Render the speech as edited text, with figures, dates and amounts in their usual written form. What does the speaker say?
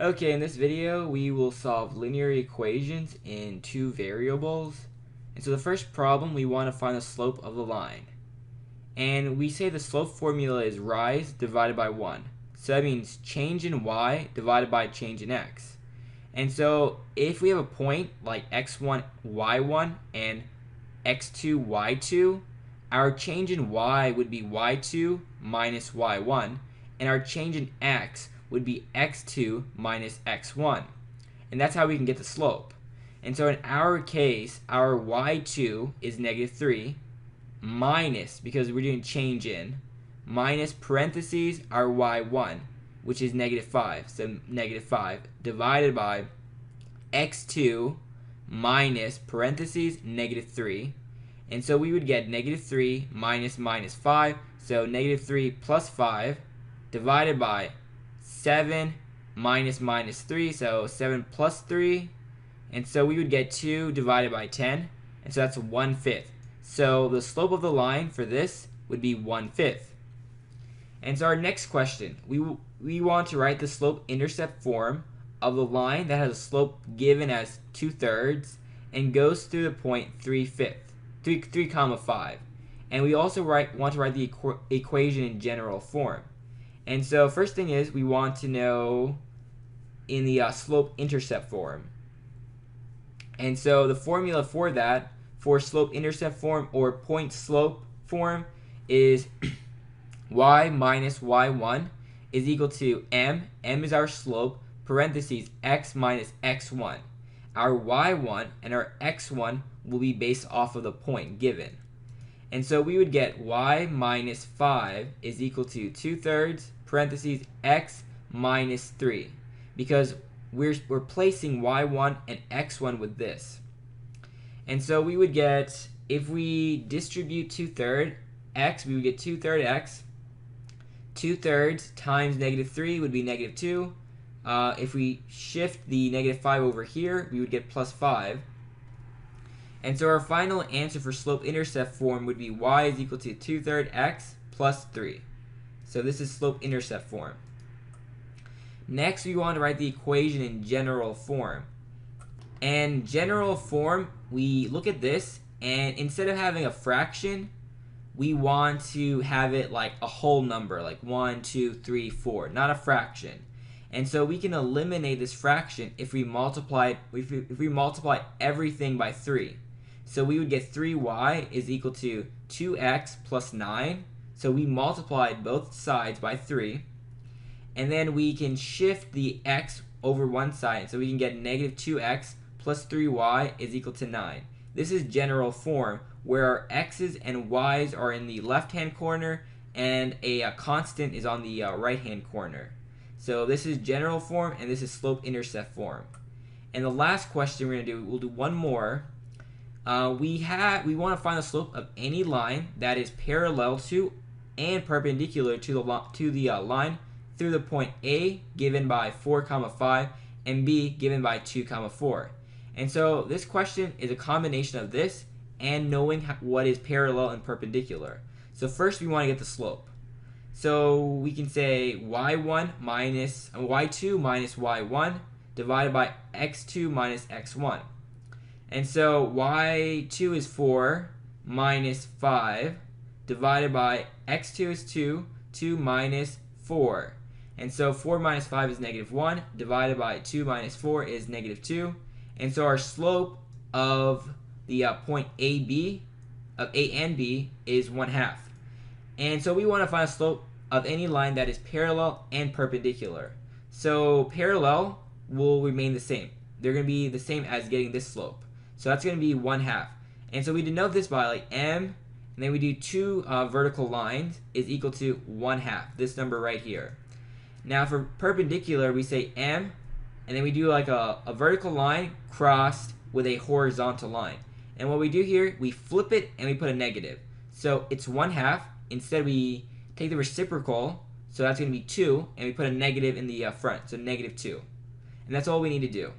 Okay, in this video we will solve linear equations in two variables. And so the first problem, we want to find the slope of the line. And we say the slope formula is rise divided by 1. So that means change in y divided by change in x. And so if we have a point like x1, y1 and x2, y2, our change in y would be y2 minus y1, and our change in x would be x2 minus x1. And that's how we can get the slope. And so in our case, our y2 is negative 3 minus, because we're doing change in, minus parentheses our y1, which is negative 5. So negative 5 divided by x2 minus parentheses negative 3. And so we would get negative 3 minus minus 5. So negative 3 plus 5 divided by 7 minus minus 3. So 7 plus 3. And so we would get 2 divided by 10. And so that's 1/5. So the slope of the line for this would be 1/5. And so our next question, we want to write the slope-intercept form of the line that has a slope given as 2/3 and goes through the point 3 comma 5. And we also want to write the equation in general form. And so first thing is, we want to know in the slope-intercept form. And so the formula for that, for slope-intercept form or point-slope form, is y minus y1 is equal to m is our slope, parentheses x minus x1. Our y1 and our x1 will be based off of the point given. And so we would get y minus 5 is equal to 2/3, parentheses x minus 3, because we're placing y1 and x1 with this. And so we would get, if we distribute 2/3 x, we would get 2/3 x. 2/3 times negative 3 would be negative 2. If we shift the negative 5 over here, we would get plus 5. And so our final answer for slope-intercept form would be y is equal to 2/3 x plus 3. So this is slope-intercept form. Next, we want to write the equation in general form. And general form, we look at this, and instead of having a fraction, we want to have it like a whole number, like 1, 2, 3, 4, not a fraction. And so we can eliminate this fraction if we multiply everything by 3. So we would get 3y is equal to 2x plus 9. So we multiplied both sides by 3. And then we can shift the x over one side. So we can get negative 2x plus 3y is equal to 9. This is general form, where our x's and y's are in the left-hand corner and a constant is on the right-hand corner. So this is general form, and this is slope-intercept form. And the last question we're going to do, we'll do one more. We want to find the slope of any line that is parallel to and perpendicular to the line through the point A given by 4, 5 and B given by 2, 4. And so this question is a combination of this and knowing what is parallel and perpendicular. So first we want to get the slope. So we can say y2 minus y1 divided by x2 minus x1. And so y2 is 4 minus 5 divided by x2 is 2 minus 4. And so 4 minus 5 is negative 1 divided by 2 minus 4 is negative 2. And so our slope of the point A and B is 1/2. And so we want to find a slope of any line that is parallel and perpendicular. So parallel will remain the same. They're going to be the same as getting this slope. So that's going to be 1/2. And so we denote this by like m, and then we do two vertical lines is equal to 1/2, this number right here. Now for perpendicular, we say m, and then we do like a vertical line crossed with a horizontal line. And what we do here, we flip it and we put a negative. So it's 1/2. Instead we take the reciprocal, so that's going to be 2, and we put a negative in the front, so negative 2. And that's all we need to do.